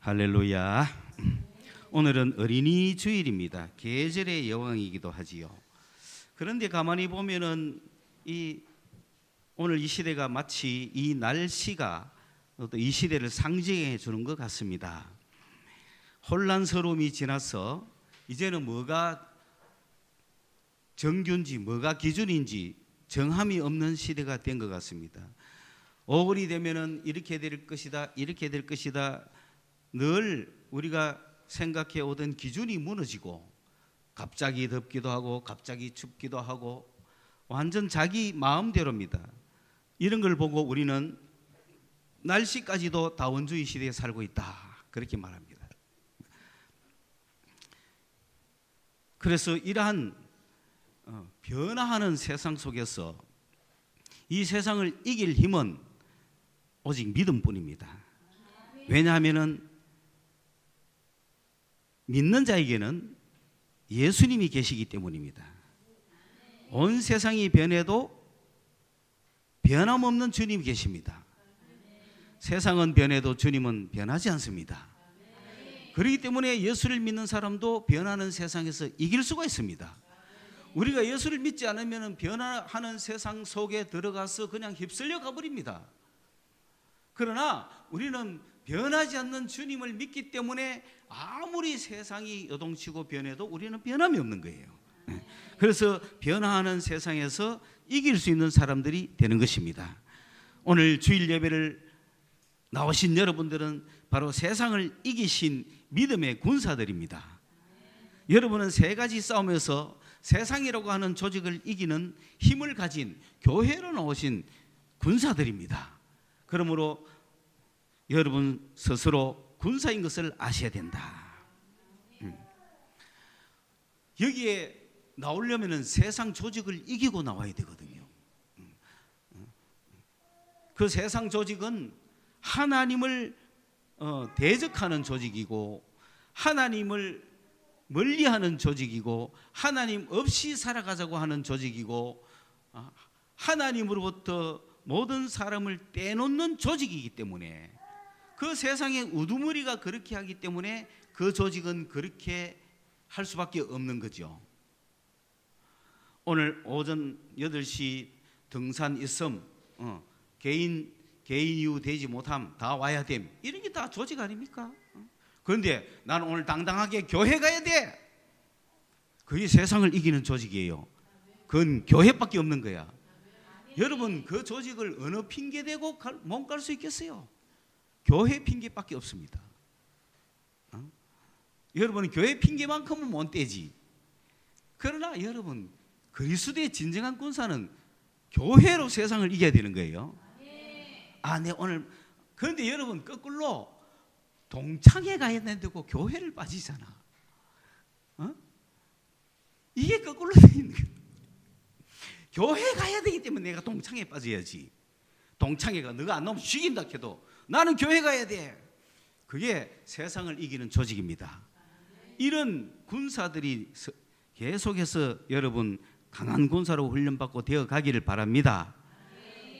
할렐루야. 오늘은 어린이 주일입니다. 계절의 여왕이기도 하지요. 그런데 가만히 보면은 오늘 이 시대가 마치 이 날씨가 또 이 시대를 상징해 주는 것 같습니다. 혼란스러움이 지나서 이제는 뭐가 정규인지 뭐가 기준인지 정함이 없는 시대가 된 것 같습니다. 5월이 되면은 이렇게 될 것이다, 이렇게 될 것이다. 늘 우리가 생각해 오던 기준이 무너지고 갑자기 덥기도 하고 갑자기 춥기도 하고 완전 자기 마음대로입니다. 이런 걸 보고 우리는 날씨까지도 다원주의 시대에 살고 있다, 그렇게 말합니다. 그래서 이러한 변화하는 세상 속에서 이 세상을 이길 힘은 오직 믿음뿐입니다. 왜냐하면 믿는 자에게는 예수님이 계시기 때문입니다. 온 세상이 변해도 변함없는 주님이 계십니다. 세상은 변해도 주님은 변하지 않습니다. 그렇기 때문에 예수를 믿는 사람도 변하는 세상에서 이길 수가 있습니다. 우리가 예수를 믿지 않으면 변화하는 세상 속에 들어가서 그냥 휩쓸려 가버립니다. 그러나 우리는 변하지 않는 주님을 믿기 때문에 아무리 세상이 요동치고 변해도 우리는 변함이 없는 거예요. 그래서 변화하는 세상에서 이길 수 있는 사람들이 되는 것입니다. 오늘 주일 예배를 나오신 여러분들은 바로 세상을 이기신 믿음의 군사들입니다. 여러분은 세 가지 싸움에서 세상이라고 하는 조직을 이기는 힘을 가진 교회로 나오신 군사들입니다. 그러므로 여러분 스스로 군사인 것을 아셔야 된다. 여기에 나오려면 세상 조직을 이기고 나와야 되거든요. 그 세상 조직은 하나님을 대적하는 조직이고 하나님을 멀리하는 조직이고 하나님 없이 살아가자고 하는 조직이고 하나님으로부터 모든 사람을 떼놓는 조직이기 때문에 그 세상의 우두머리가 그렇게 하기 때문에 그 조직은 그렇게 할 수밖에 없는 거죠. 오늘 오전 8시 등산 있음, 개인 이유 되지 못함, 다 와야 됨, 이런 게 다 조직 아닙니까? 그런데 나는 오늘 당당하게 교회 가야 돼, 그게 세상을 이기는 조직이에요. 그건 교회밖에 없는 거야. 여러분 그 조직을 어느 핑계 대고 못 갈 수 있겠어요? 교회 핑계밖에 없습니다. 여러분은 교회 핑계만큼은 못 떼지. 그러나 여러분 그리스도의 진정한 군사는 교회로 세상을 이겨야 되는 거예요. 네 오늘. 그런데 여러분 거꾸로 동창회 가야 된다고 교회를 빠지잖아. 이게 거꾸로 돼 있는 거예요. 교회 가야 되기 때문에 내가 동창회 빠져야지. 동창회가 너가 안 나오면 죽인다 해도 나는 교회 가야 돼. 그게 세상을 이기는 조직입니다. 이런 군사들이 계속해서 여러분 강한 군사로 훈련받고 되어 가기를 바랍니다.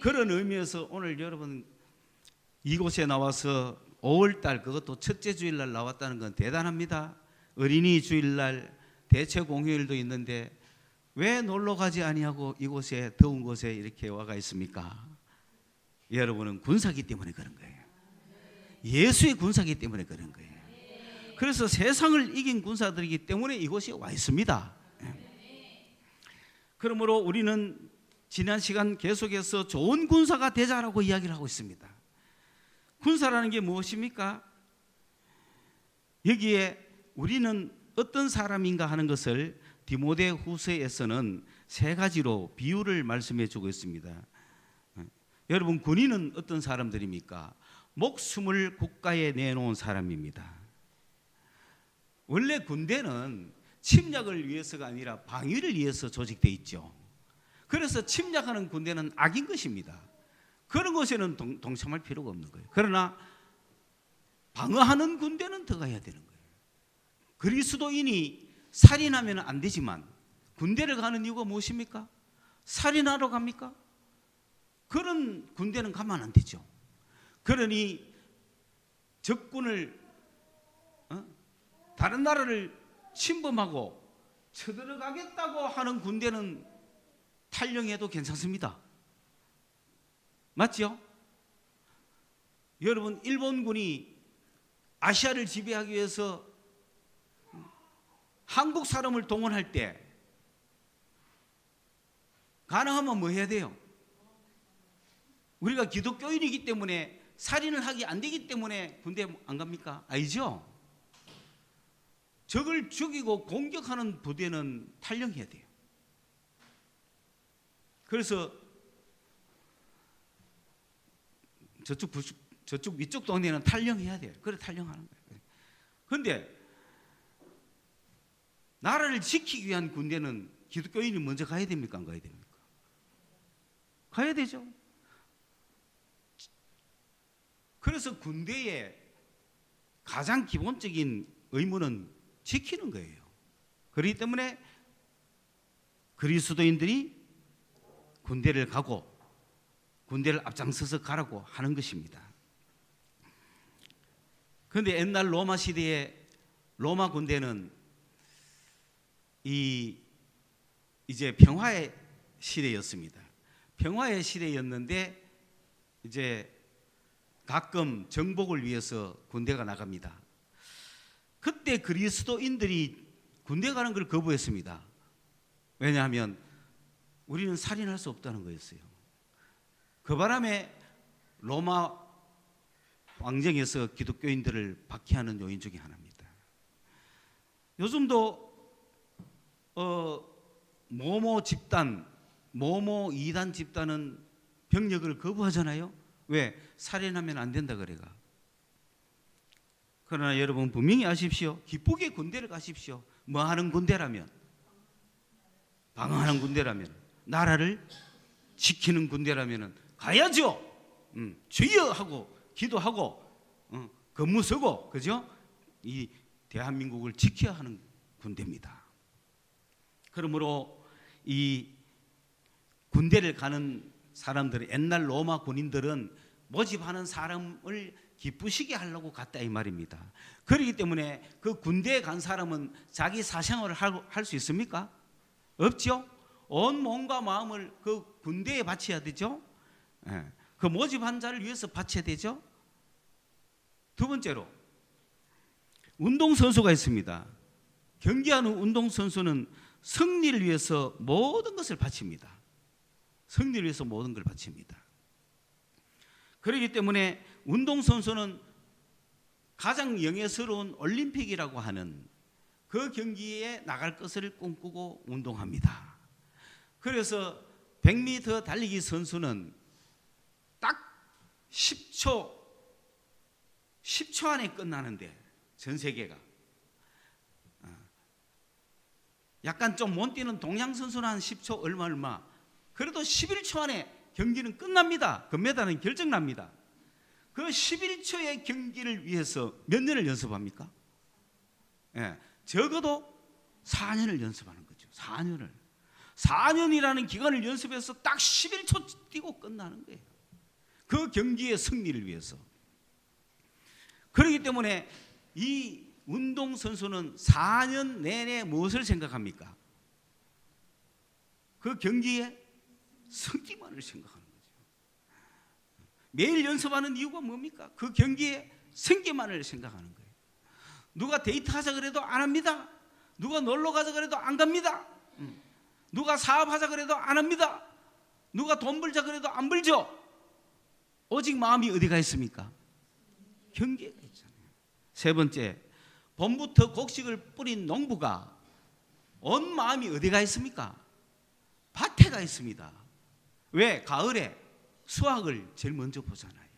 그런 의미에서 오늘 여러분 이곳에 나와서 5월달 그것도 첫째 주일날 나왔다는 건 대단합니다. 어린이 주일날 대체 공휴일도 있는데 왜 놀러 가지 아니하고 이곳에 더운 곳에 이렇게 와가 있습니까? 여러분은 군사기 때문에 그런 거예요. 예수의 군사기 때문에 그런 거예요. 그래서 세상을 이긴 군사들이기 때문에 이곳에 와 있습니다. 그러므로 우리는 지난 시간 계속해서 좋은 군사가 되자라고 이야기를 하고 있습니다. 군사라는 게 무엇입니까? 여기에 우리는 어떤 사람인가 하는 것을 디모데 후서에서는 세 가지로 비유를 말씀해 주고 있습니다. 여러분 군인은 어떤 사람들입니까? 목숨을 국가에 내놓은 사람입니다. 원래 군대는 침략을 위해서가 아니라 방위를 위해서 조직되어 있죠. 그래서 침략하는 군대는 악인 것입니다. 그런 것에는 동참할 필요가 없는 거예요. 그러나 방어하는 군대는 들어가야 되는 거예요. 그리스도인이 살인하면 안 되지만 군대를 가는 이유가 무엇입니까? 살인하러 갑니까? 그런 군대는 가면 안 되죠. 그러니 적군을 다른 나라를 침범하고 쳐들어가겠다고 하는 군대는 탈영해도 괜찮습니다. 맞죠? 여러분, 일본군이 아시아를 지배하기 위해서 한국 사람을 동원할 때 가능하면 뭐 해야 돼요? 우리가 기독교인이기 때문에 살인을 하기 안 되기 때문에 군대 안 갑니까? 아니죠? 적을 죽이고 공격하는 부대는 탈영해야 돼요. 그래서 저쪽 위쪽 동네는 탈영해야 돼요. 그래 탈영하는 거예요. 그런데 나라를 지키기 위한 군대는 기독교인이 먼저 가야 됩니까? 안 가야 됩니까? 가야 되죠. 그래서 군대의 가장 기본적인 의무는 지키는 거예요. 그렇기 때문에 그리스도인들이 군대를 가고 군대를 앞장서서 가라고 하는 것입니다. 그런데 옛날 로마 시대의 로마 군대는 이제 평화의 시대였습니다. 평화의 시대였는데 이제 가끔 정복을 위해서 군대가 나갑니다. 그때 그리스도인들이 군대 가는 걸 거부했습니다. 왜냐하면 우리는 살인할 수 없다는 거였어요. 그 바람에 로마 왕정에서 기독교인들을 박해하는 요인 중에 하나입니다. 요즘도 모모 집단, 모모 이단 집단은 병력을 거부하잖아요. 왜? 살인하면 안 된다 그래가. 그러나 여러분 분명히 아십시오. 기쁘게 군대를 가십시오. 뭐 하는 군대라면? 방어하는 군대라면, 나라를 지키는 군대라면 가야죠. 주여 하고 기도하고 근무 서고, 그죠? 이 대한민국을 지켜야 하는 군대입니다. 그러므로 이 군대를 가는 사람들은, 옛날 로마 군인들은 모집하는 사람을 기쁘시게 하려고 갔다 이 말입니다. 그렇기 때문에 그 군대에 간 사람은 자기 사생활을 할 수 있습니까? 없죠. 온 몸과 마음을 그 군대에 바쳐야 되죠. 그 모집한 자를 위해서 바쳐야 되죠. 두 번째로 운동선수가 있습니다. 경기하는 운동선수는 승리를 위해서 모든 것을 바칩니다. 승리를 위해서 모든 걸 바칩니다. 그렇기 때문에 운동선수는 가장 영예스러운 올림픽이라고 하는 그 경기에 나갈 것을 꿈꾸고 운동합니다. 그래서 100m 달리기 선수는 딱 10초 안에 끝나는데, 전 세계가 약간 좀 못 뛰는 동양 선수는 한 10초 얼마 그래도 11초 안에 경기는 끝납니다. 금메달은 결정납니다. 그 11초의 경기를 위해서 몇 년을 연습합니까? 적어도 4년을 연습하는 거죠. 4년이라는 기간을 연습해서 딱 11초 뛰고 끝나는 거예요. 그 경기의 승리를 위해서. 그렇기 때문에 이 운동선수는 4년 내내 무엇을 생각합니까? 그 경기에 승기만을 생각하는 거죠. 매일 연습하는 이유가 뭡니까? 그 경기에 승기만을 생각하는 거예요. 누가 데이트하자 그래도 안 합니다. 누가 놀러 가자 그래도 안 갑니다. 누가 사업하자 그래도 안 합니다. 누가 돈 벌자 그래도 안 벌죠. 오직 마음이 어디가 있습니까? 경기에 있잖아요. 세 번째, 봄부터 곡식을 뿌린 농부가 온 마음이 어디가 있습니까? 밭에 가 있습니다. 왜? 가을에 수확을 제일 먼저 보잖아요.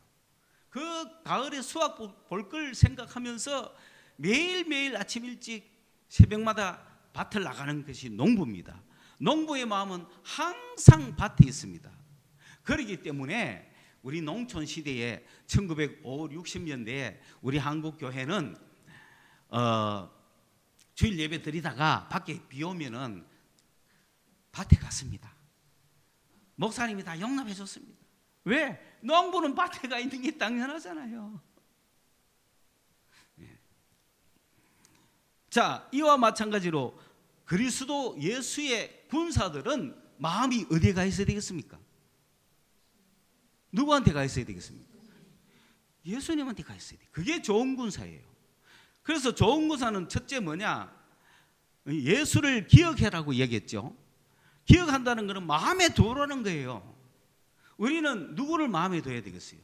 그 가을에 수확 볼 걸 생각하면서 매일매일 아침 일찍 새벽마다 밭을 나가는 것이 농부입니다. 농부의 마음은 항상 밭에 있습니다. 그렇기 때문에 우리 농촌 시대에 1950, 60년대에 우리 한국 교회는 주일 예배 드리다가 밖에 비 오면은 밭에 갔습니다. 목사님이 다 용납해 줬습니다. 왜? 농부는 밭에 가 있는 게 당연하잖아요. 자, 이와 마찬가지로 그리스도 예수의 군사들은 마음이 어디에 가 있어야 되겠습니까? 누구한테 가 있어야 되겠습니까? 예수님한테 가 있어야 돼. 그게 좋은 군사예요. 그래서 좋은 군사는 첫째 뭐냐? 예수를 기억해라고 얘기했죠. 기억한다는 것은 마음에 두라는 거예요. 우리는 누구를 마음에 둬야 되겠어요?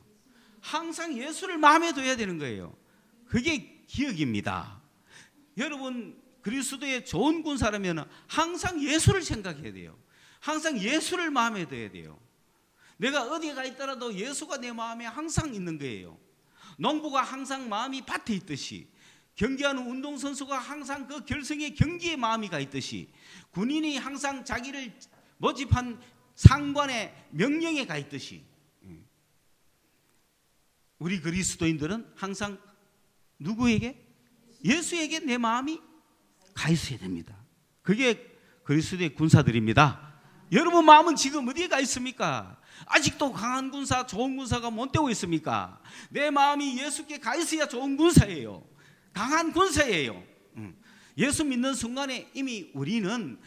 항상 예수를 마음에 둬야 되는 거예요. 그게 기억입니다. 여러분, 그리스도의 좋은 군사라면 항상 예수를 생각해야 돼요. 항상 예수를 마음에 둬야 돼요. 내가 어디에 가 있더라도 예수가 내 마음에 항상 있는 거예요. 농부가 항상 마음이 밭에 있듯이, 경기하는 운동선수가 항상 그 결승의 경기에 마음이 가 있듯이, 군인이 항상 자기를 모집한 상관의 명령에 가 있듯이, 우리 그리스도인들은 항상 누구에게? 예수에게 내 마음이 가 있어야 됩니다. 그게 그리스도의 군사들입니다. 여러분 마음은 지금 어디에 가 있습니까? 아직도 강한 군사, 좋은 군사가 못 되고 있습니까? 내 마음이 예수께 가 있어야 좋은 군사예요. 강한 군사예요. 예수 믿는 순간에 이미 우리는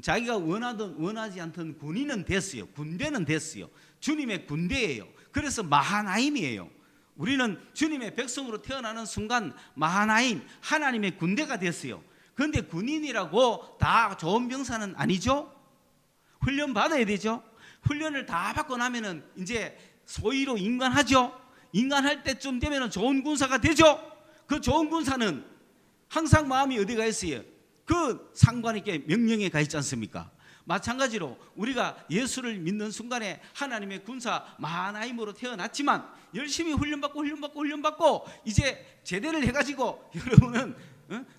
자기가 원하든 원하지 않든 군인은 됐어요. 군대는 됐어요. 주님의 군대예요. 그래서 마하나임이에요. 우리는 주님의 백성으로 태어나는 순간 마하나임, 하나님의 군대가 됐어요. 그런데 군인이라고 다 좋은 병사는 아니죠. 훈련 받아야 되죠. 훈련을 다 받고 나면은 이제 소위로 인간하죠. 인간할 때쯤 되면은 좋은 군사가 되죠. 그 좋은 군사는 항상 마음이 어디가 있어요? 그 상관에게 명령에 가 있지 않습니까? 마찬가지로 우리가 예수를 믿는 순간에 하나님의 군사 마하나임으로 태어났지만 열심히 훈련받고 이제 제대를 해가지고 여러분은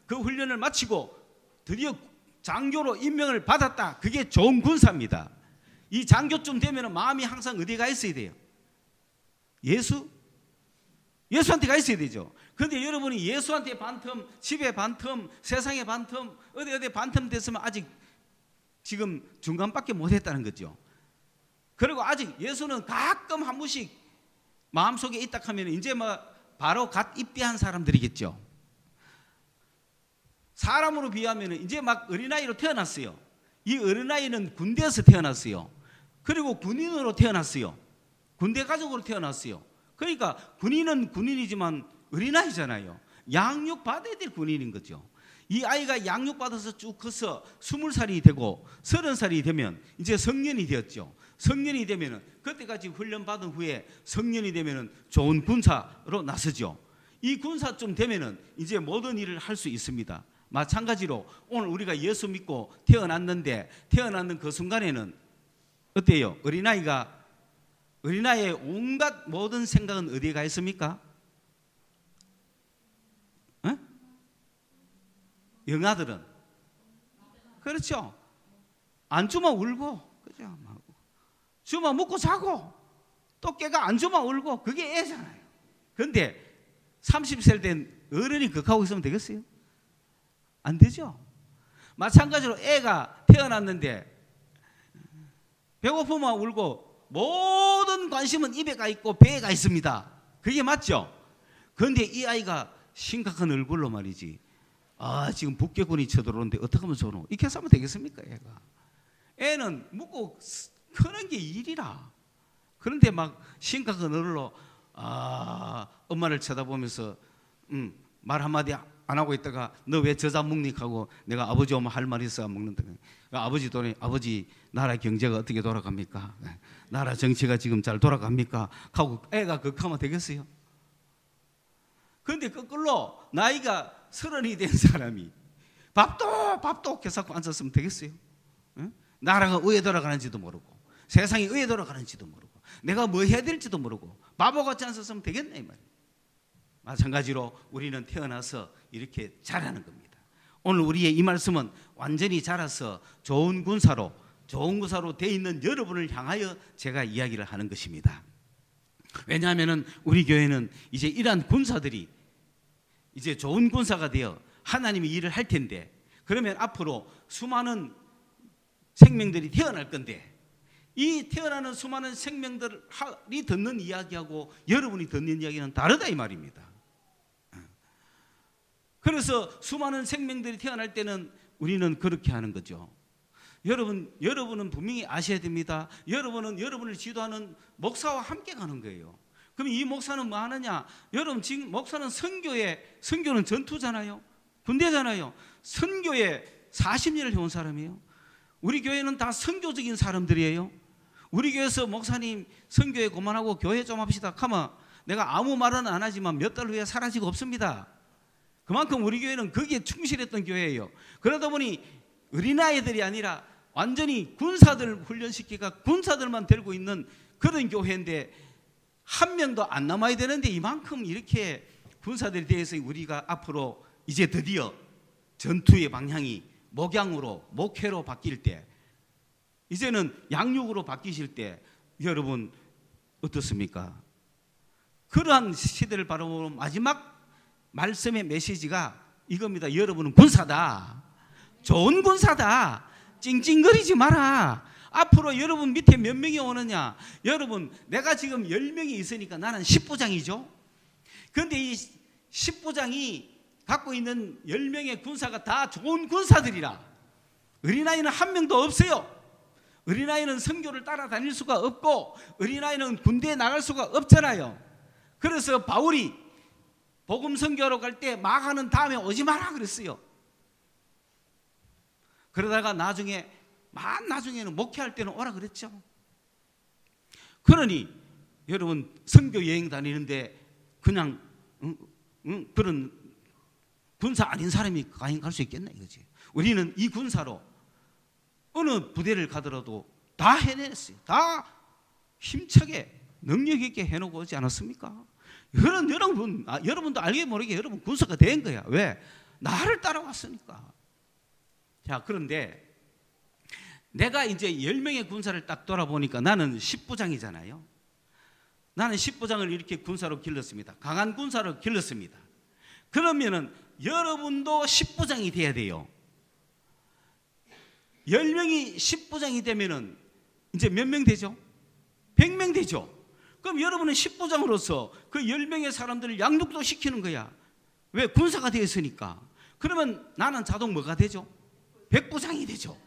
그 훈련을 마치고 드디어 장교로 임명을 받았다. 그게 좋은 군사입니다. 이 장교쯤 되면 마음이 항상 어디에 가 있어야 돼요? 예수한테 가 있어야 되죠. 그런데 여러분이 예수한테 반틈, 집에 반틈, 세상에 반틈, 어디 반틈 됐으면 아직 지금 중간밖에 못했다는 거죠. 그리고 아직 예수는 가끔 한 번씩 마음속에 있다 하면 이제 뭐 바로 갓 입대한 사람들이겠죠. 사람으로 비하면 이제 막 어린아이로 태어났어요. 이 어린아이는 군대에서 태어났어요. 그리고 군인으로 태어났어요. 군대 가족으로 태어났어요. 그러니까 군인은 군인이지만 어린아이잖아요. 양육받아야 될 군인인 거죠. 이 아이가 양육받아서 쭉 커서 20살이 되고 30살이 되면 이제 성년이 되었죠. 성년이 되면 그때까지 훈련받은 후에 성년이 되면 좋은 군사로 나서죠. 이 군사쯤 되면 이제 모든 일을 할 수 있습니다. 마찬가지로 오늘 우리가 예수 믿고 태어났는데 태어났는 그 순간에는 어때요? 어린아이의 온갖 모든 생각은 어디에 가 있습니까? 영아들은 그렇죠. 안 주면 울고, 그죠? 주면 먹고 자고, 또 깨가 안 주면 울고, 그게 애잖아요. 그런데 30살 된 어른이 그렇게 하고 있으면 되겠어요? 안 되죠. 마찬가지로 애가 태어났는데 배고프면 울고 모든 관심은 입에 가 있고 배에 가 있습니다. 그게 맞죠? 그런데 이 아이가 심각한 얼굴로 말이지, 지금 북괴군이 쳐들어오는데 어떻게 하면 좋노? 이렇게 하면 되겠습니까? 애는 묻고 크는 게 일이라. 그런데 막 심각한 얼굴로 엄마를 쳐다보면서 말 한마디 안 하고 있다가 너 왜 저자 묵닉하고 내가 아버지 오면 할 말이 있어 먹는다. 아버지 나라 경제가 어떻게 돌아갑니까? 나라 정치가 지금 잘 돌아갑니까? 하고 애가 그렇게 하면 되겠어요? 그런데 거꾸로 나이가 30이 된 사람이 밥도 계속 앉았으면 되겠어요? 나라가 왜 돌아가는지도 모르고 세상이 왜 돌아가는지도 모르고 내가 뭐 해야 될지도 모르고 바보같이 앉았으면 되겠네 이 말이에요. 마찬가지로 우리는 태어나서 이렇게 자라는 겁니다. 오늘 우리의 이 말씀은 완전히 자라서 좋은 군사로 되어 있는 여러분을 향하여 제가 이야기를 하는 것입니다. 왜냐하면 우리 교회는 이제 이러한 군사들이 이제 좋은 군사가 되어 하나님의 일을 할 텐데, 그러면 앞으로 수많은 생명들이 태어날 건데, 이 태어나는 수많은 생명들이 듣는 이야기하고 여러분이 듣는 이야기는 다르다 이 말입니다. 그래서 수많은 생명들이 태어날 때는 우리는 그렇게 하는 거죠. 여러분은 분명히 아셔야 됩니다. 여러분은 여러분을 지도하는 목사와 함께 가는 거예요. 그럼 이 목사는 뭐 하느냐? 여러분 지금 목사는 선교는 전투잖아요. 군대잖아요. 선교에 40년을 해온 사람이에요. 우리 교회는 다 선교적인 사람들이에요. 우리 교회에서 목사님 선교에 그만하고 교회 좀 합시다 하면 내가 아무 말은 안 하지만 몇 달 후에 사라지고 없습니다. 그만큼 우리 교회는 거기에 충실했던 교회예요. 그러다 보니 어린아이들이 아니라 완전히 군사들 훈련시키가 군사들만 들고 있는 그런 교회인데 한 명도 안 남아야 되는데 이만큼 이렇게 군사들에 대해서 우리가 앞으로 이제 드디어 전투의 방향이 목양으로 목회로 바뀔 때, 이제는 양육으로 바뀌실 때 여러분 어떻습니까? 그러한 시대를 바라보는 마지막 말씀의 메시지가 이겁니다. 여러분은 군사다. 좋은 군사다. 찡찡거리지 마라. 앞으로 여러분 밑에 몇 명이 오느냐? 여러분 내가 지금 10명이 있으니까 나는 10부장이죠. 그런데 이 10부장이 갖고 있는 10명의 군사가 다 좋은 군사들이라. 어린아이는 한 명도 없어요. 어린아이는 선교를 따라다닐 수가 없고 어린아이는 군대에 나갈 수가 없잖아요. 그래서 바울이 복음 선교로 갈 때 마가는 다음에 오지 마라 그랬어요. 그러다가 나중에는 목회할 때는 오라 그랬죠. 그러니 여러분 선교 여행 다니는데 그냥 그런 군사 아닌 사람이 가행 갈 수 있겠나 이거지. 우리는 이 군사로 어느 부대를 가더라도 다 해냈어요. 다 힘차게 능력 있게 해놓고 오지 않았습니까? 그런 여러분도 알게 모르게 여러분 군사가 된 거야. 왜? 나를 따라왔으니까. 자, 그런데 내가 이제 10명의 군사를 딱 돌아보니까 나는 10부장이잖아요. 나는 10부장을 이렇게 군사로 길렀습니다. 강한 군사로 길렀습니다. 그러면은 여러분도 10부장이 돼야 돼요. 10명이 10부장이 되면은 이제 몇 명 되죠? 100명 되죠. 그럼 여러분은 10부장으로서 그 10명의 사람들을 양육도 시키는 거야. 왜? 군사가 되었으니까. 그러면 나는 자동 뭐가 되죠? 100부장이 되죠.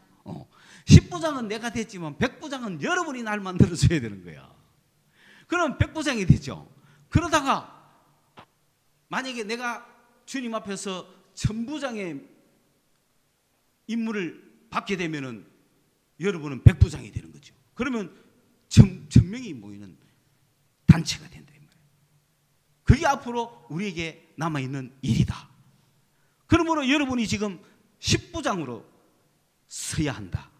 10부장은 내가 됐지만 100부장은 여러분이 날 만들어줘야 되는 거야. 그럼 100부장이 되죠. 그러다가 만약에 내가 주님 앞에서 천부장의 임무를 받게 되면은 여러분은 100부장이 되는 거죠. 그러면 천명이 모이는 단체가 된다 이 말이에요. 그게 앞으로 우리에게 남아있는 일이다. 그러므로 여러분이 지금 10부장으로 서야 한다.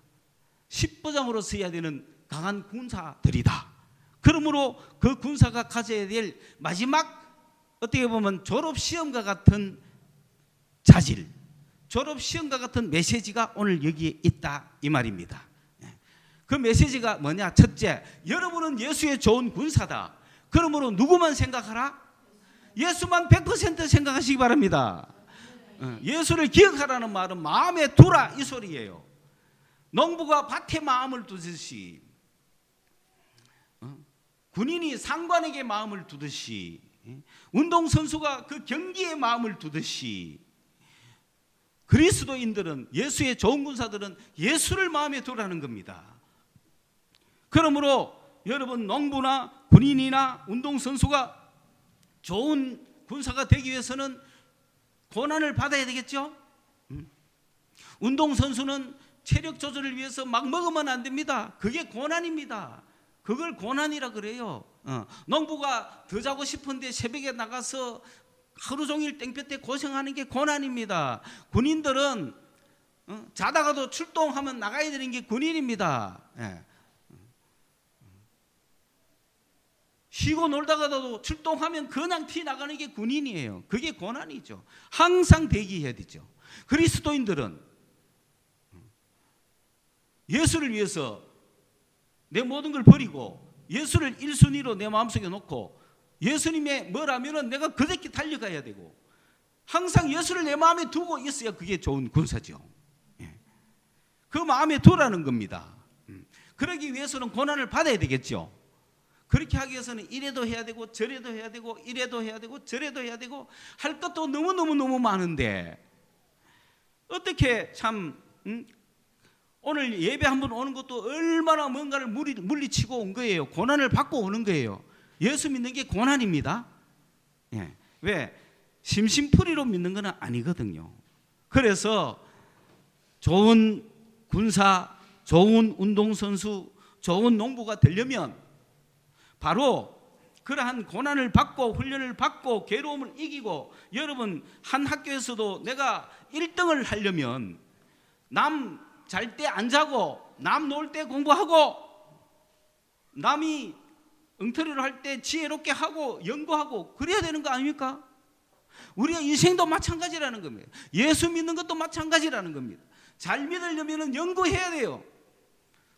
10부장으로 서야 되는 강한 군사들이다. 그러므로 그 군사가 가져야 될 마지막 어떻게 보면 졸업시험과 같은 자질, 졸업시험과 같은 메시지가 오늘 여기에 있다 이 말입니다. 그 메시지가 뭐냐? 첫째, 여러분은 예수의 좋은 군사다. 그러므로 누구만 생각하라? 예수만 100% 생각하시기 바랍니다. 예수를 기억하라는 말은 마음에 두라 이 소리예요. 농부가 밭에 마음을 두듯이, 군인이 상관에게 마음을 두듯이, 운동선수가 그 경기에 마음을 두듯이 그리스도인들은, 예수의 좋은 군사들은 예수를 마음에 두라는 겁니다. 그러므로 여러분 농부나 군인이나 운동선수가 좋은 군사가 되기 위해서는 고난을 받아야 되겠죠. 운동선수는 체력 조절을 위해서 막 먹으면 안 됩니다. 그게 고난입니다. 그걸 고난이라 그래요. 농부가 더 자고 싶은데 새벽에 나가서 하루 종일 땡볕에 고생하는 게 고난입니다. 군인들은 자다가도 출동하면 나가야 되는 게 군인입니다. 쉬고 놀다가도 출동하면 그냥 튀 나가는 게 군인이에요. 그게 고난이죠. 항상 대기해야 되죠. 그리스도인들은 예수를 위해서 내 모든 걸 버리고 예수를 1순위로 내 마음속에 놓고 예수님의 뭐라면은 내가 그렇게 달려가야 되고 항상 예수를 내 마음에 두고 있어야 그게 좋은 군사죠. 그 마음에 두라는 겁니다. 그러기 위해서는 고난을 받아야 되겠죠. 그렇게 하기 위해서는 이래도 해야 되고 저래도 해야 되고 이래도 해야 되고 저래도 해야 되고 할 것도 너무 많은데 어떻게 참 오늘 예배 한번 오는 것도 얼마나 뭔가를 물리치고 온 거예요. 고난을 받고 오는 거예요. 예수 믿는 게 고난입니다. 예. 왜? 심심풀이로 믿는 건 아니거든요. 그래서 좋은 군사, 좋은 운동선수, 좋은 농부가 되려면 바로 그러한 고난을 받고 훈련을 받고 괴로움을 이기고, 여러분 한 학교에서도 내가 1등을 하려면 남 잘 때 안 자고 남 놀 때 공부하고 남이 엉터리로 할 때 지혜롭게 하고 연구하고 그래야 되는 거 아닙니까? 우리의 인생도 마찬가지라는 겁니다. 예수 믿는 것도 마찬가지라는 겁니다. 잘 믿으려면 연구해야 돼요.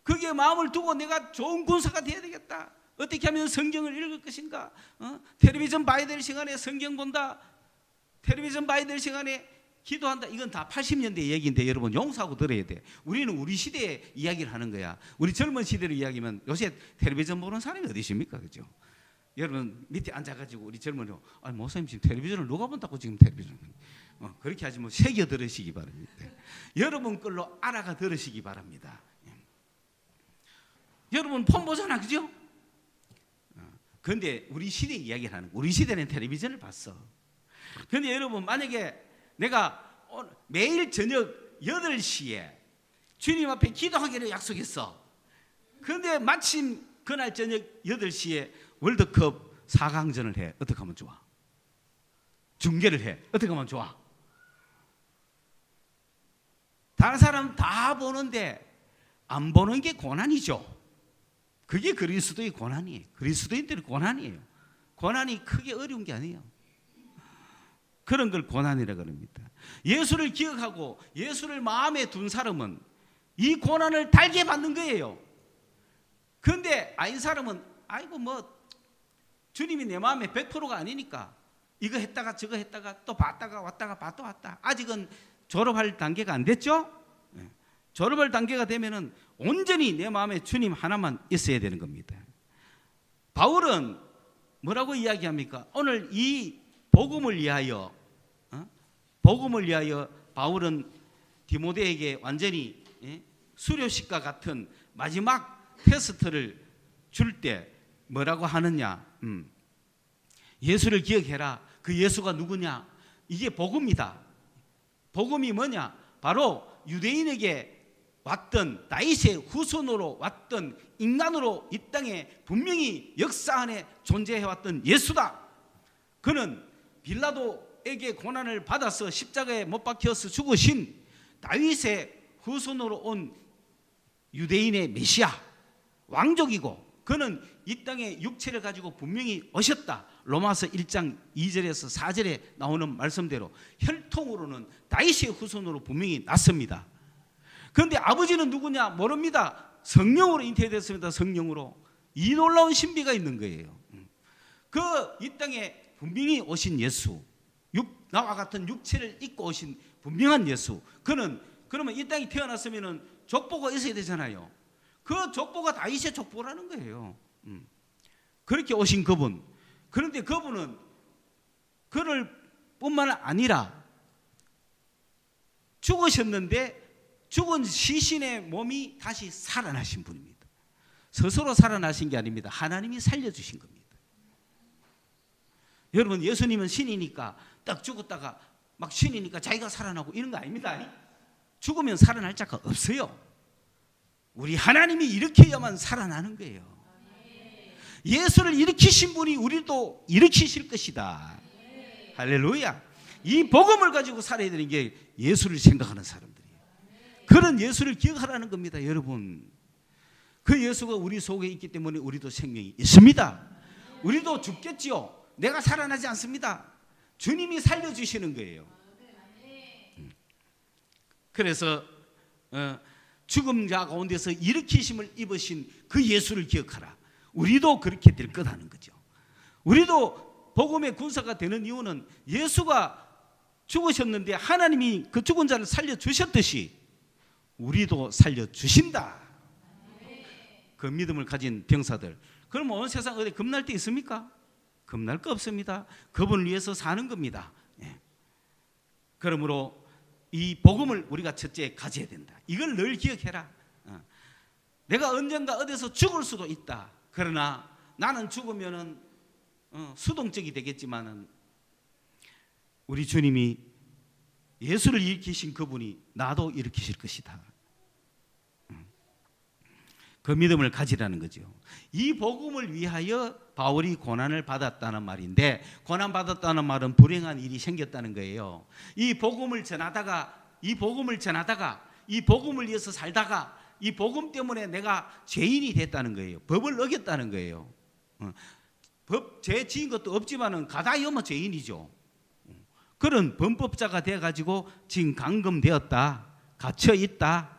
거기에 마음을 두고 내가 좋은 군사가 돼야 되겠다. 어떻게 하면 성경을 읽을 것인가? 텔레비전 봐야 될 시간에 성경 본다. 텔레비전 봐야 될 시간에 기도한다. 이건 다 80년대 얘기인데 여러분 용서하고 들어야 돼. 우리는 우리 시대의 이야기를 하는 거야. 우리 젊은 시대로 이야기하면 요새 텔레비전 보는 사람이 어디 있습니까? 그죠? 여러분 밑에 앉아가지고 우리 젊은이 아니 목사님 지금 텔레비전을 누가 본다고 지금 텔레비전 그렇게 하지 뭐 새겨 들으시기 바랍니다. 여러분 걸로 알아가 들으시기 바랍니다. 여러분 폰 보잖아, 그죠? 그런데 우리 시대 이야기를 하는 거야. 우리 시대는 텔레비전을 봤어. 그런데 여러분 만약에 내가 매일 저녁 8시에 주님 앞에 기도하기로 약속했어. 그런데 마침 그날 저녁 8시에 월드컵 4강전을 해. 어떻게 하면 좋아? 중계를 해. 어떻게 하면 좋아? 다른 사람 다 보는데 안 보는 게 고난이죠. 그게 그리스도의 고난이에요. 그리스도인들의 고난이에요. 고난이 크게 어려운 게 아니에요. 그런 걸 고난이라고 합니다. 예수를 기억하고 예수를 마음에 둔 사람은 이 고난을 달게 받는 거예요. 그런데 아닌 사람은 아이고 뭐 주님이 내 마음에 100%가 아니니까 이거 했다가 저거 했다가 또 봤다가 왔다가 또 왔다. 아직은 졸업할 단계가 안 됐죠? 졸업할 단계가 되면은 온전히 내 마음에 주님 하나만 있어야 되는 겁니다. 바울은 뭐라고 이야기합니까? 오늘 이 복음을 위하여 바울은 디모데에게 완전히 수료식과 같은 마지막 테스트를 줄 때 뭐라고 하느냐? 예수를 기억해라. 그 예수가 누구냐? 이게 복음이다. 복음이 뭐냐? 바로 유대인에게 왔던 다윗의 후손으로 왔던 인간으로 이 땅에 분명히 역사 안에 존재해왔던 예수다. 그는 빌라도에게 고난을 받아서 십자가에 못 박혀서 죽으신 다윗의 후손으로 온 유대인의 메시아 왕족이고, 그는 이 땅에 육체를 가지고 분명히 오셨다. 로마서 1장 2절에서 4절에 나오는 말씀대로 혈통으로는 다윗의 후손으로 분명히 났습니다. 그런데 아버지는 누구냐? 모릅니다. 성령으로 잉태됐습니다. 성령으로. 이 놀라운 신비가 있는 거예요. 그 이 땅에 분명히 오신 예수, 나와 같은 육체를 입고 오신 분명한 예수. 그는 그러면 이 땅에 태어났으면 족보가 있어야 되잖아요. 그 족보가 다윗의 족보라는 거예요. 그렇게 오신 그분. 그런데 그분은 그를 뿐만 아니라 죽으셨는데 죽은 시신의 몸이 다시 살아나신 분입니다. 스스로 살아나신 게 아닙니다. 하나님이 살려주신 겁니다. 여러분 예수님은 신이니까 딱 죽었다가 막 신이니까 자기가 살아나고 이런 거 아닙니다. 죽으면 살아날 자가 없어요. 우리 하나님이 일으켜야만 살아나는 거예요. 예수를 일으키신 분이 우리도 일으키실 것이다. 할렐루야. 이 복음을 가지고 살아야 되는 게 예수를 생각하는 사람들이에요. 그런 예수를 기억하라는 겁니다. 여러분, 그 예수가 우리 속에 있기 때문에 우리도 생명이 있습니다. 우리도 죽겠지요. 내가 살아나지 않습니다. 주님이 살려주시는 거예요. 그래서 죽은 자 가운데서 일으키심을 입으신 그 예수를 기억하라. 우리도 그렇게 될 거라는 거죠. 우리도 복음의 군사가 되는 이유는 예수가 죽으셨는데 하나님이 그 죽은 자를 살려주셨듯이 우리도 살려주신다. 그 믿음을 가진 병사들, 그럼 온 세상 어디 겁날 데 있습니까? 겁날 거 없습니다. 그분을 위해서 사는 겁니다. 예. 그러므로 이 복음을 우리가 첫째 가져야 된다. 이걸 늘 기억해라. 내가 언젠가 어디서 죽을 수도 있다. 그러나 나는 죽으면은 수동적이 되겠지만은 우리 주님이 예수를 일으키신 그분이 나도 일으키실 것이다. 그 믿음을 가지라는 거죠. 이 복음을 위하여 바울이 고난을 받았다는 말인데, 고난 받았다는 말은 불행한 일이 생겼다는 거예요. 이 복음을 전하다가 이 복음을 위해서 살다가 이 복음 때문에 내가 죄인이 됐다는 거예요. 법을 어겼다는 거예요. 죄 지은 것도 없지만은 가다이 오면 죄인이죠. 그런 범법자가 돼가지고 지금 감금되었다, 갇혀 있다.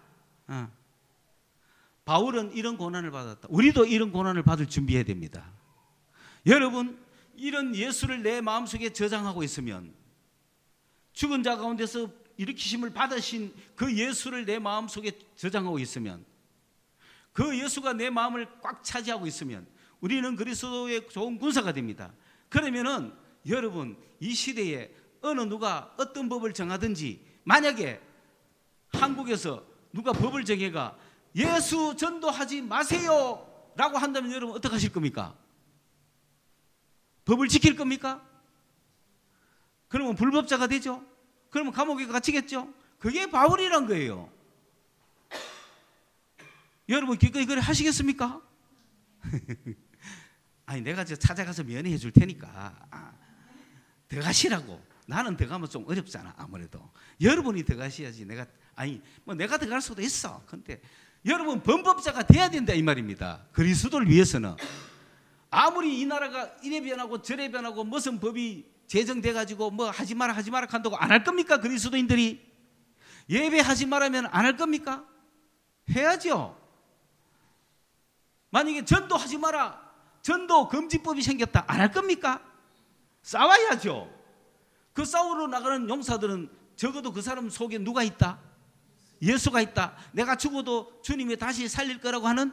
바울은 이런 고난을 받았다. 우리도 이런 고난을 받을 준비해야 됩니다. 여러분, 이런 예수를 내 마음속에 저장하고 있으면, 죽은 자 가운데서 일으키심을 받으신 그 예수를 내 마음속에 저장하고 있으면, 그 예수가 내 마음을 꽉 차지하고 있으면 우리는 그리스도의 좋은 군사가 됩니다. 그러면은 여러분, 이 시대에 어느 누가 어떤 법을 정하든지, 만약에 한국에서 누가 법을 정해가 예수 전도하지 마세요 라고 한다면 여러분 어떻게 하실 겁니까? 법을 지킬 겁니까? 그러면 불법자가 되죠. 그러면 감옥에 갇히겠죠. 그게 바울이란 거예요. 여러분 기꺼이 그래 하시겠습니까? 아니, 내가 찾아가서 면회해 줄 테니까 더 가시라고. 나는 더 가면 좀 어렵잖아. 아무래도 여러분이 더 가셔야지. 내가 더 갈 수도 있어. 근데 여러분 범법자가 돼야 된다 이 말입니다. 그리스도를 위해서는. 아무리 이 나라가 이래 변하고 저래 변하고 무슨 법이 제정돼 가지고 뭐 하지 마라 한다고 안 할 겁니까? 그리스도인들이 예배하지 말라면 안 할 겁니까? 해야죠. 만약에 전도하지 마라, 전도 금지법이 생겼다, 안 할 겁니까? 싸워야죠. 그 싸우러 나가는 용사들은 적어도 그 사람 속에 누가 있다? 예수가 있다. 내가 죽어도 주님이 다시 살릴 거라고 하는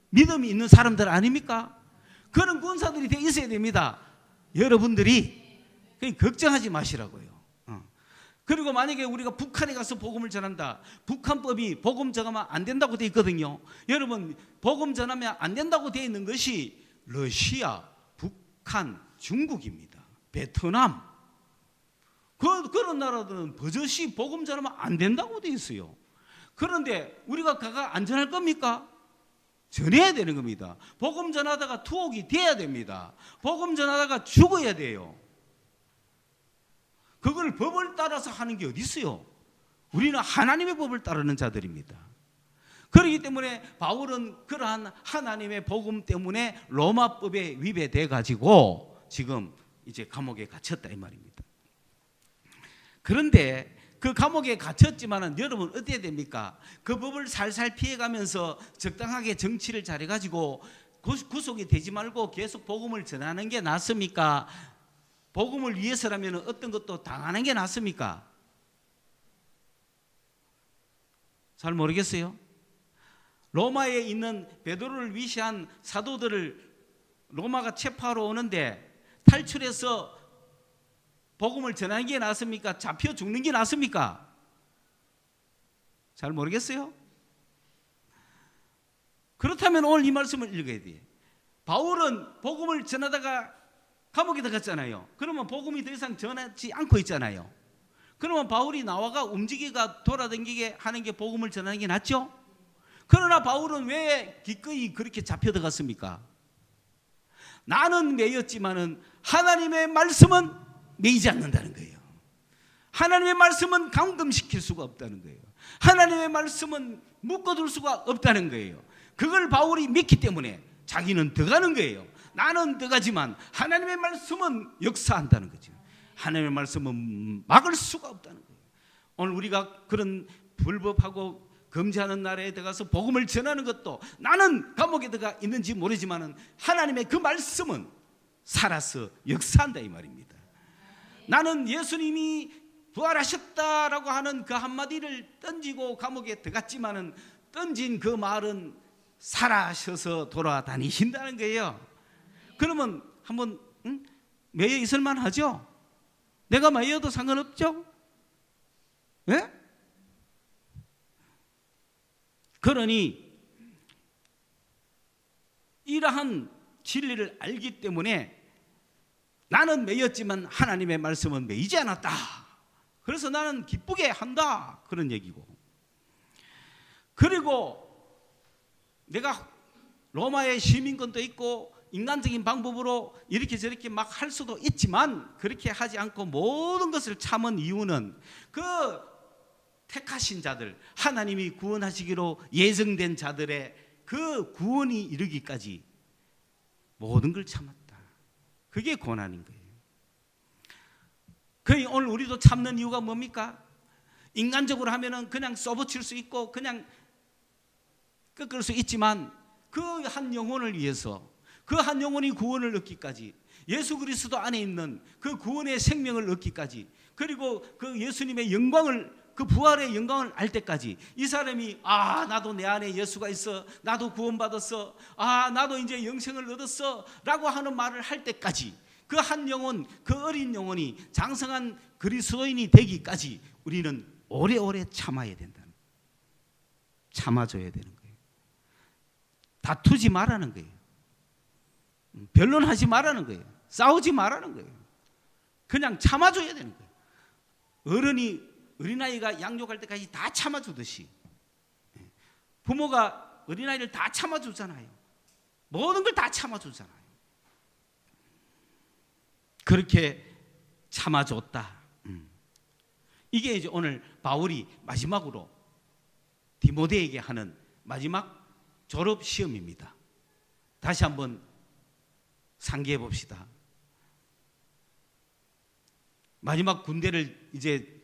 믿음이 있는 사람들 아닙니까? 그런 군사들이 돼 있어야 됩니다. 여러분들이 걱정하지 마시라고요. 그리고 만약에 우리가 북한에 가서 복음을 전한다. 북한법이 복음 전하면 안 된다고 돼 있거든요. 여러분, 복음 전하면 안 된다고 돼 있는 것이 러시아, 북한, 중국입니다. 베트남. 그런 나라들은 버젓이 복음 전하면 안 된다고 돼 있어요. 그런데 우리가 가가 안 전할 겁니까? 전해야 되는 겁니다. 복음 전하다가 투옥이 돼야 됩니다. 복음 전하다가 죽어야 돼요. 그걸 법을 따라서 하는 게 어디 있어요? 우리는 하나님의 법을 따르는 자들입니다. 그렇기 때문에 바울은 그러한 하나님의 복음 때문에 로마법에 위배돼 가지고 지금 이제 감옥에 갇혔다 이 말입니다. 그런데 그 감옥에 갇혔지만은 여러분 어떻게 됩니까? 그 법을 살살 피해가면서 적당하게 정치를 잘해가지고 구속이 되지 말고 계속 복음을 전하는 게 낫습니까? 복음을 위해서라면 어떤 것도 당하는 게 낫습니까? 잘 모르겠어요. 로마에 있는 베드로를 위시한 사도들을 로마가 체포하러 오는데 탈출해서 복음을 전하는 게 낫습니까? 잡혀 죽는 게 낫습니까? 잘 모르겠어요. 그렇다면 오늘 이 말씀을 읽어야 돼. 바울은 복음을 전하다가 감옥에 들어갔잖아요. 그러면 복음이 더 이상 전하지 않고 있잖아요. 그러면 바울이 나와가 움직이가 돌아다니게 하는 게 복음을 전하는 게 낫죠? 그러나 바울은 왜 기꺼이 그렇게 잡혀 들어갔습니까? 나는 매였지만은 하나님의 말씀은 매이지 않는다는 거예요. 하나님의 말씀은 감금시킬 수가 없다는 거예요. 하나님의 말씀은 묶어둘 수가 없다는 거예요. 그걸 바울이 믿기 때문에 자기는 더 가는 거예요. 나는 더 가지만 하나님의 말씀은 역사한다는 거죠. 하나님의 말씀은 막을 수가 없다는 거예요. 오늘 우리가 그런 불법하고 금지하는 나라에 들어가서 복음을 전하는 것도 나는 감옥에 들어가 있는지 모르지만 하나님의 그 말씀은 살아서 역사한다 이 말입니다. 나는 예수님이 부활하셨다라고 하는 그 한마디를 던지고 감옥에 들어갔지만은 던진 그 말은 살아셔서 돌아다니신다는 거예요. 그러면 한번 매여 있을 만하죠? 내가 매여도 상관없죠? 예? 그러니 이러한 진리를 알기 때문에 나는 매였지만 하나님의 말씀은 매이지 않았다. 그래서 나는 기쁘게 한다. 그런 얘기고. 그리고 내가 로마의 시민권도 있고 인간적인 방법으로 이렇게 저렇게 막 할 수도 있지만 그렇게 하지 않고 모든 것을 참은 이유는 그 택하신 자들, 하나님이 구원하시기로 예정된 자들의 그 구원이 이르기까지 모든 걸 참았다. 그게 고난인 거예요. 그러니 오늘 우리도 참는 이유가 뭡니까? 인간적으로 하면은 그냥 쏘붙일 수 있고 그냥 꺾을 수 있지만 그 한 영혼을 위해서, 그 한 영혼이 구원을 얻기까지, 예수 그리스도 안에 있는 그 구원의 생명을 얻기까지, 그리고 그 예수님의 영광을, 그 부활의 영광을 알 때까지 이 사람이 나도 내 안에 예수가 있어, 나도 구원받았어, 나도 이제 영생을 얻었어 라고 하는 말을 할 때까지 그 한 영혼, 그 어린 영혼이 장성한 그리스도인이 되기까지 우리는 오래오래 참아야 된다는 거예요. 참아줘야 되는 거예요. 다투지 말라는 거예요. 변론하지 말라는 거예요. 싸우지 말라는 거예요. 그냥 참아줘야 되는 거예요. 어린아이가 양육할 때까지 다 참아주듯이 부모가 어린아이를 다 참아주잖아요. 모든 걸 다 참아주잖아요. 그렇게 참아줬다. 이게 이제 오늘 바울이 마지막으로 디모데에게 하는 마지막 졸업 시험입니다. 다시 한번 상기해 봅시다. 마지막 군대를 이제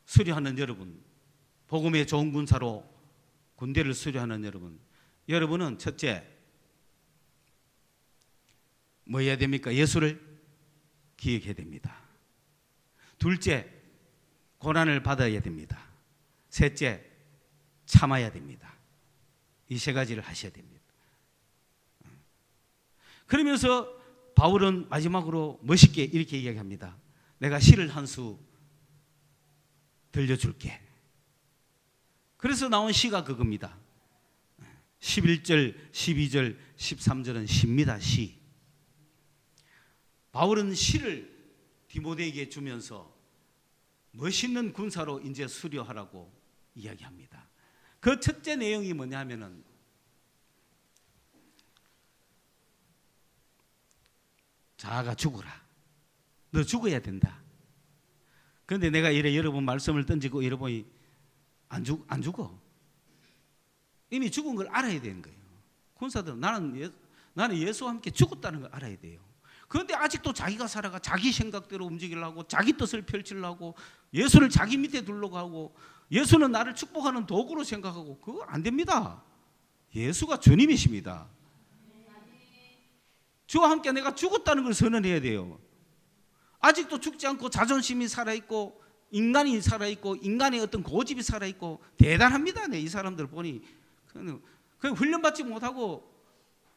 수료하는 여러분, 복음의 좋은 군사로 군대를 수료하는 여러분, 여러분은 첫째 뭐 해야 됩니까? 예수를 기억해야 됩니다. 둘째, 고난을 받아야 됩니다. 셋째, 참아야 됩니다. 이 세 가지를 하셔야 됩니다. 그러면서 바울은 마지막으로 멋있게 이렇게 이야기합니다. 내가 시를 한 수 들려줄게. 그래서 나온 시가 그겁니다. 11절, 12절, 13절은 시입니다. 시. 바울은 시를 디모데에게 주면서 멋있는 군사로 이제 수료하라고 이야기합니다. 그 첫째 내용이 뭐냐면은 자아가 죽어라. 너 죽어야 된다. 그런데 내가 여러분 말씀을 던지고 여러분이 안 죽어. 이미 죽은 걸 알아야 되는 거예요. 군사들은 나는 예수와 함께 죽었다는 걸 알아야 돼요. 그런데 아직도 자기가 살아가 자기 생각대로 움직이려고, 자기 뜻을 펼치려고, 예수를 자기 밑에 두려고 하고, 예수는 나를 축복하는 도구로 생각하고, 그거 안 됩니다. 예수가 주님이십니다. 주와 함께 내가 죽었다는 걸 선언해야 돼요. 아직도 죽지 않고 자존심이 살아있고 인간이 살아있고 인간의 어떤 고집이 살아있고 대단합니다. 이 사람들 보니 그냥 훈련받지 못하고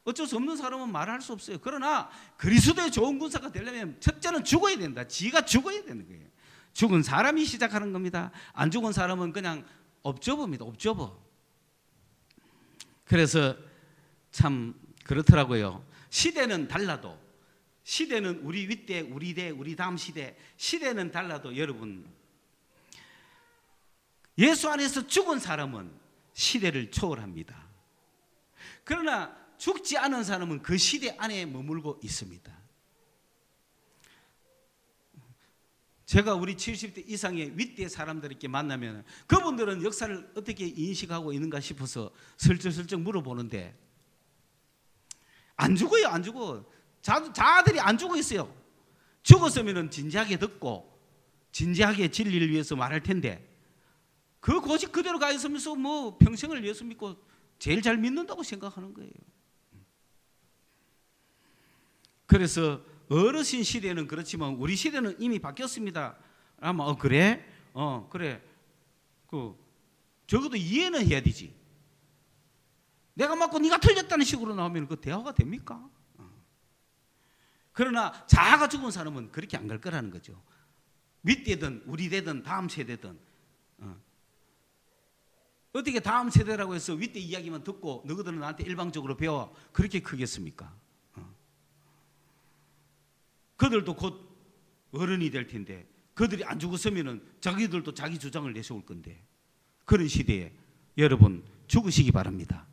어쩔 수 없는 사람은 말할 수 없어요. 그러나 그리스도의 좋은 군사가 되려면 첫째는 죽어야 된다. 지가 죽어야 되는 거예요. 죽은 사람이 시작하는 겁니다. 안 죽은 사람은 그냥 옵저버입니다. 옵저버. 그래서 참 그렇더라고요. 시대는 달라도, 시대는 우리 윗대, 우리 대, 우리 다음 시대는 달라도 여러분, 예수 안에서 죽은 사람은 시대를 초월합니다. 그러나 죽지 않은 사람은 그 시대 안에 머물고 있습니다. 제가 우리 70대 이상의 윗대 사람들에게 만나면 그분들은 역사를 어떻게 인식하고 있는가 싶어서 슬쩍슬쩍 물어보는데 안 죽어요. 안 죽어. 자아들이 안 죽어 있어요. 죽었으면 진지하게 듣고 진지하게 진리를 위해서 말할 텐데 그 고집 그대로 가 있으면서 뭐 평생을 예수 믿고 제일 잘 믿는다고 생각하는 거예요. 그래서 어르신 시대는 그렇지만 우리 시대는 이미 바뀌었습니다. 아마 그래? 그래. 적어도 이해는 해야 되지. 내가 맞고 네가 틀렸다는 식으로 나오면 그 대화가 됩니까? 그러나 자아가 죽은 사람은 그렇게 안 갈 거라는 거죠. 윗대든 우리 대든 다음 세대든 어떻게 다음 세대라고 해서 윗대 이야기만 듣고 너희들은 나한테 일방적으로 배워 그렇게 크겠습니까? 그들도 곧 어른이 될 텐데 그들이 안 죽었으면 자기들도 자기 주장을 내세울 건데 그런 시대에 여러분 죽으시기 바랍니다.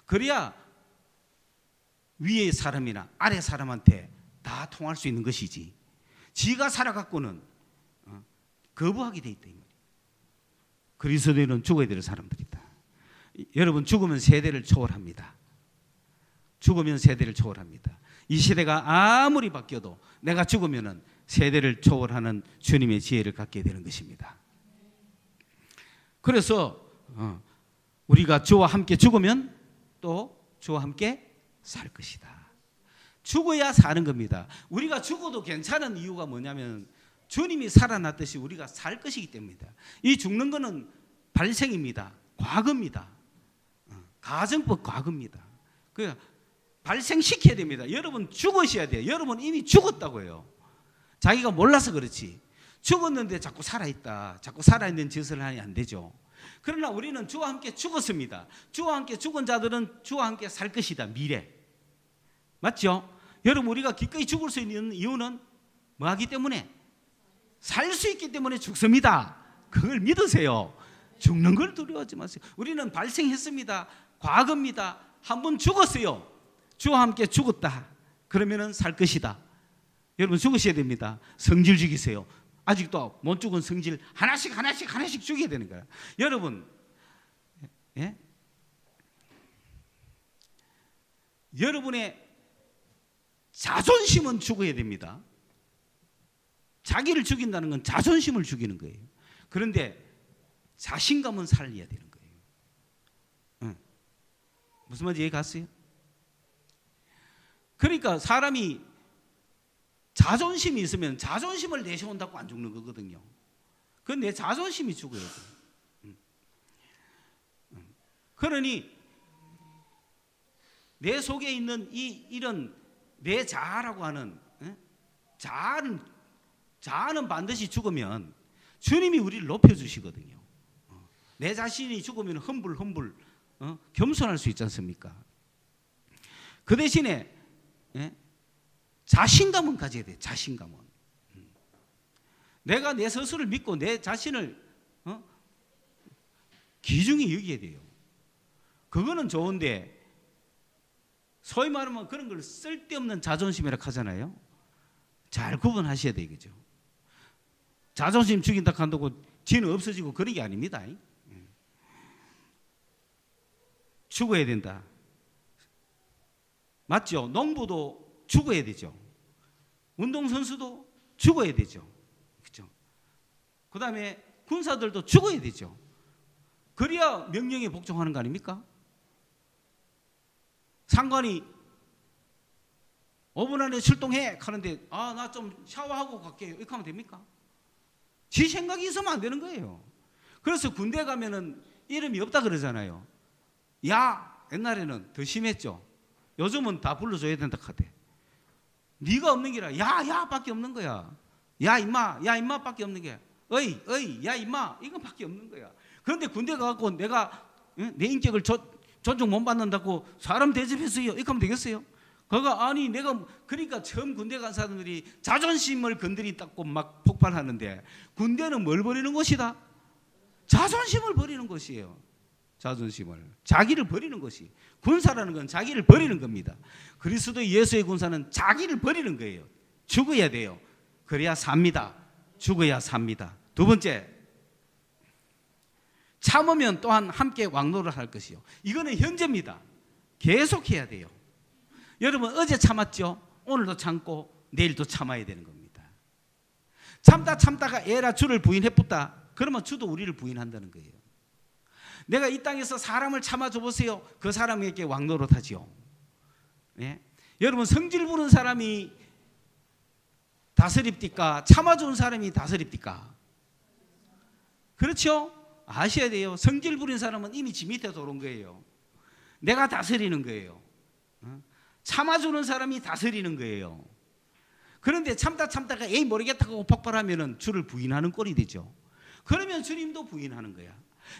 그래야 위의 사람이나 아래 사람한테 다 통할 수 있는 것이지 지가 살아갖고는 거부하게 돼 있다 이 말이에요. 그리스도인은 죽어야 될 사람들이다. 여러분 죽으면 세대를 초월합니다. 죽으면 세대를 초월합니다. 이 시대가 아무리 바뀌어도 내가 죽으면 세대를 초월하는 주님의 지혜를 갖게 되는 것입니다. 그래서 우리가 주와 함께 죽으면 또 주와 함께 살 것이다. 죽어야 사는 겁니다. 우리가 죽어도 괜찮은 이유가 뭐냐면 주님이 살아났듯이 우리가 살 것이기 때문입니다. 이 죽는 것은 발생입니다. 과거입니다. 가정법 과거입니다. 그러니까 발생시켜야 됩니다. 여러분 죽으셔야 돼요. 여러분 이미 죽었다고요. 자기가 몰라서 그렇지. 죽었는데 자꾸 살아있다. 자꾸 살아있는 짓을 하니 안 되죠. 그러나 우리는 주와 함께 죽었습니다. 주와 함께 죽은 자들은 주와 함께 살 것이다. 미래. 맞죠? 여러분 우리가 기꺼이 죽을 수 있는 이유는 뭐하기 때문에? 살 수 있기 때문에 죽습니다. 그걸 믿으세요. 죽는 걸 두려워하지 마세요. 우리는 발생했습니다. 과거입니다. 한번 죽었어요. 주와 함께 죽었다. 그러면은 살 것이다. 여러분 죽으셔야 됩니다. 성질 죽이세요. 아직도 못 죽은 성질 하나씩 죽여야 되는 거야. 여러분, 예? 여러분의 자존심은 죽어야 됩니다. 자기를 죽인다는 건 자존심을 죽이는 거예요. 그런데 자신감은 살려야 되는 거예요. 무슨 말인지 이해 갔어요? 그러니까 사람이 자존심이 있으면 자존심을 내세운다고 안 죽는 거거든요. 그건 내 자존심이 죽어야 돼. 그러니 내 속에 있는 이런 내 자아라고 하는 자아는 반드시 죽으면 주님이 우리를 높여주시거든요. 내 자신이 죽으면 험불 겸손할 수 있지 않습니까? 그 대신에 자신감은 가져야 돼. 자신감은. 내가 내 스스로를 믿고 내 자신을 귀중히 여겨야 돼요. 그거는 좋은데 소위 말하면 그런 걸 쓸데없는 자존심이라고 하잖아요. 잘 구분하셔야 되겠죠. 자존심 죽인다 한다고 지는 없어지고 그런 게 아닙니다. 죽어야 된다. 맞죠? 농부도 죽어야 되죠. 운동선수도 죽어야 되죠. 그렇죠? 그 다음에 군사들도 죽어야 되죠. 그래야 명령에 복종하는 거 아닙니까? 상관이 5분 안에 출동해 하는데 나 좀 샤워하고 갈게요. 이렇게 하면 됩니까? 지 생각이 있으면 안 되는 거예요. 그래서 군대 가면은 이름이 없다 그러잖아요. 야, 옛날에는 더 심했죠. 요즘은 다 불러줘야 된다 카대. 네가 없는 게 아니라 야 밖에 없는 거야. 야 임마 밖에 없는 게 어이 야 임마 이거밖에 없는 거야. 그런데 군대 가갖고 내가 내 인격을 존중 못 받는다고 사람 대접했어요. 이렇게 하면 되겠어요? 그가 아니 내가 그러니까 처음 군대 간 사람들이 자존심을 건드린다고 막 폭발하는데 군대는 뭘 버리는 것이다? 자존심을 버리는 것이에요. 자존심을 자기를 버리는 것이 군사라는 건 자기를 버리는 겁니다. 그리스도 예수의 군사는 자기를 버리는 거예요. 죽어야 돼요. 그래야 삽니다. 죽어야 삽니다. 두 번째, 참으면 또한 함께 왕노를 할 것이요. 이거는 현재입니다. 계속해야 돼요. 여러분 어제 참았죠? 오늘도 참고 내일도 참아야 되는 겁니다. 참다가 에라 주를 부인해붙다. 그러면 주도 우리를 부인한다는 거예요. 내가 이 땅에서 사람을 참아줘 보세요. 그 사람에게 왕노릇하지요. 네? 여러분 성질 부른 사람이 다스립니까? 참아준 사람이 다스립니까? 그렇죠? 아셔야 돼요. 성질 부린 사람은 이미 지 밑에 들어온 거예요. 내가 다스리는 거예요. 참아주는 사람이 다스리는 거예요. 그런데 참다가 에이 모르겠다고 폭발하면 주를 부인하는 꼴이 되죠. 그러면 주님도 부인하는 거야.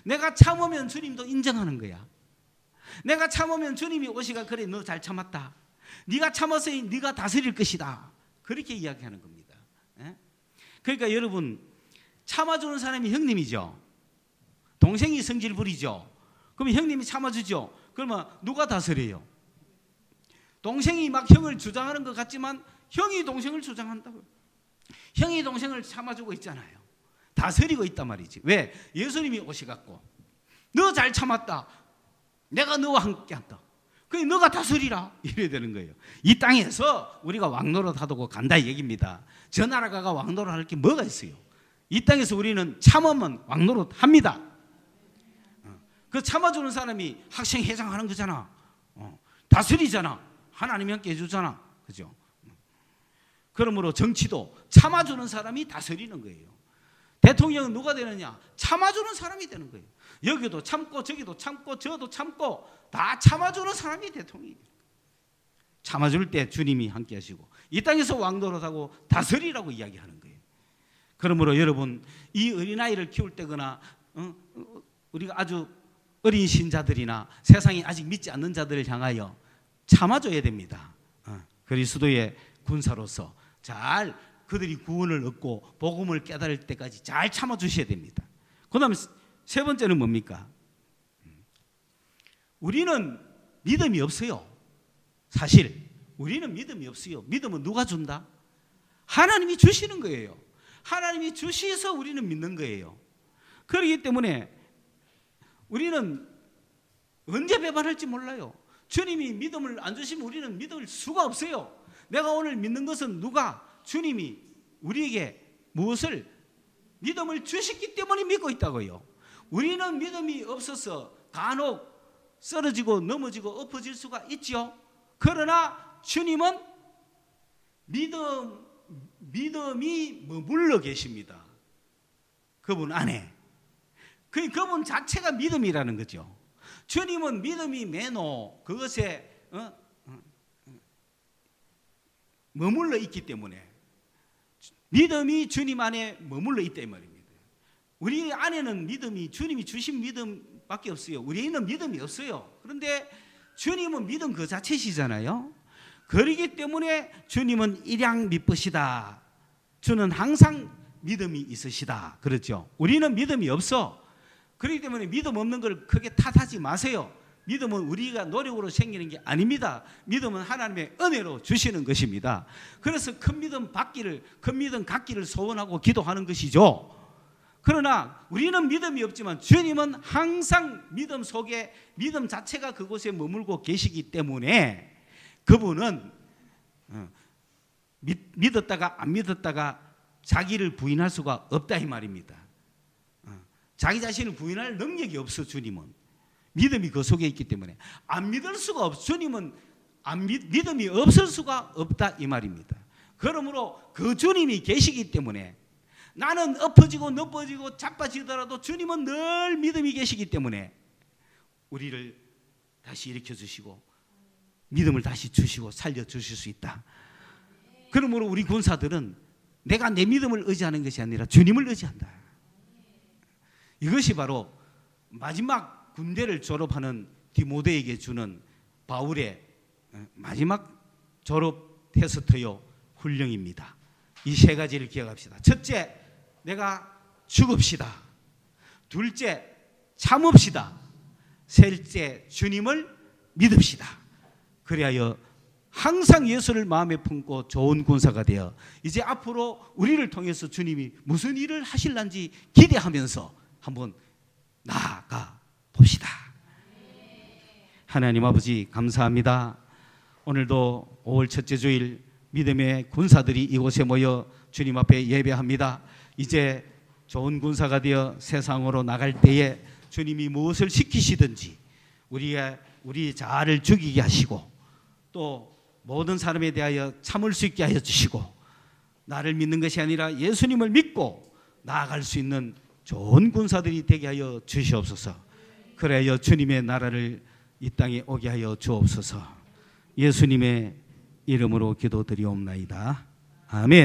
내가 참으면 주님도 인정하는 거야. 내가 참으면 주님이 오시가 그래 너 잘 참았다. 네가 참았으니 네가 다스릴 것이다. 그렇게 이야기하는 겁니다. 그러니까 여러분 참아주는 사람이 형님이죠. 동생이 성질 부리죠. 그러면 형님이 참아주죠. 그러면 누가 다스려요? 동생이 막 형을 주장하는 것 같지만 형이 동생을 주장한다고요. 형이 동생을 참아주고 있잖아요. 다스리고 있단 말이지. 왜? 예수님이 오셔갖고 너 잘 참았다. 내가 너와 함께한다. 그게 너가 다스리라. 이래야 되는 거예요. 이 땅에서 우리가 왕노릇 하고 간다 이 얘기입니다. 저 나라가 왕노릇 할 게 뭐가 있어요? 이 땅에서 우리는 참으면 왕노릇 합니다. 그 참아주는 사람이 학생 회장 하는 거잖아. 다스리잖아. 하나님이 함께 해주잖아. 그죠? 그러므로 정치도 참아주는 사람이 다스리는 거예요. 대통령은 누가 되느냐? 참아주는 사람이 되는 거예요. 여기도 참고 저기도 참고 저도 참고 다 참아주는 사람이 대통령이에요. 참아줄 때 주님이 함께 하시고 이 땅에서 왕노릇하고 다스리라고 이야기하는 거예요. 그러므로 여러분 이 어린아이를 키울 때거나 우리가 아주 어린 신자들이나 세상에 아직 믿지 않는 자들을 향하여 참아줘야 됩니다. 그리스도의 군사로서 잘 그들이 구원을 얻고 복음을 깨달을 때까지 잘 참아주셔야 됩니다. 그 다음에 세 번째는 뭡니까? 우리는 믿음이 없어요. 사실 우리는 믿음이 없어요. 믿음은 누가 준다? 하나님이 주시는 거예요. 하나님이 주셔서 우리는 믿는 거예요. 그렇기 때문에 우리는 언제 배반할지 몰라요. 주님이 믿음을 안 주시면 우리는 믿을 수가 없어요. 내가 오늘 믿는 것은 누가? 주님이 우리에게 무엇을? 믿음을 주셨기 때문에 믿고 있다고요. 우리는 믿음이 없어서 간혹 쓰러지고 넘어지고 엎어질 수가 있죠. 그러나 주님은 믿음이 머물러 계십니다. 그분 안에. 그분 자체가 믿음이라는 거죠. 주님은 믿음이 매너 그것에 머물러 있기 때문에 믿음이 주님 안에 머물러 있다 이 말입니다. 우리 안에는 믿음이 주님이 주신 믿음밖에 없어요. 우리는 믿음이 없어요. 그런데 주님은 믿음 그 자체시잖아요. 그러기 때문에 주님은 일양 믿으시다. 주는 항상 믿음이 있으시다. 그렇죠. 우리는 믿음이 없어. 그렇기 때문에 믿음 없는 걸 크게 탓하지 마세요. 믿음은 우리가 노력으로 생기는 게 아닙니다. 믿음은 하나님의 은혜로 주시는 것입니다. 그래서 큰 믿음 갖기를 소원하고 기도하는 것이죠. 그러나 우리는 믿음이 없지만 주님은 항상 믿음 속에 믿음 자체가 그곳에 머물고 계시기 때문에 그분은 믿었다가 안 믿었다가 자기를 부인할 수가 없다 이 말입니다. 자기 자신을 부인할 능력이 없어. 주님은 믿음이 그 속에 있기 때문에 안 믿을 수가 없어. 주님은 믿음이 없을 수가 없다 이 말입니다. 그러므로 그 주님이 계시기 때문에 나는 엎어지고 넘어지고 자빠지더라도 주님은 늘 믿음이 계시기 때문에 우리를 다시 일으켜 주시고 믿음을 다시 주시고 살려주실 수 있다. 그러므로 우리 군사들은 내가 내 믿음을 의지하는 것이 아니라 주님을 의지한다. 이것이 바로 마지막 군대를 졸업하는 디모데에게 주는 바울의 마지막 졸업 테스트요 훈령입니다. 이 세 가지를 기억합시다. 첫째, 내가 죽읍시다. 둘째, 참읍시다. 셋째, 주님을 믿읍시다. 그리하여 항상 예수를 마음에 품고 좋은 군사가 되어 이제 앞으로 우리를 통해서 주님이 무슨 일을 하실런지 기대하면서 한번 나아가 봅시다. 하나님 아버지 감사합니다. 오늘도 5월 첫째 주일 믿음의 군사들이 이곳에 모여 주님 앞에 예배합니다. 이제 좋은 군사가 되어 세상으로 나갈 때에 주님이 무엇을 시키시든지 우리 자아를 죽이게 하시고 또 모든 사람에 대하여 참을 수 있게 하여 주시고 나를 믿는 것이 아니라 예수님을 믿고 나아갈 수 있는 좋은 군사들이 되게 하여 주시옵소서. 그래야 주님의 나라를 이 땅에 오게 하여 주옵소서. 예수님의 이름으로 기도드리옵나이다. 아멘.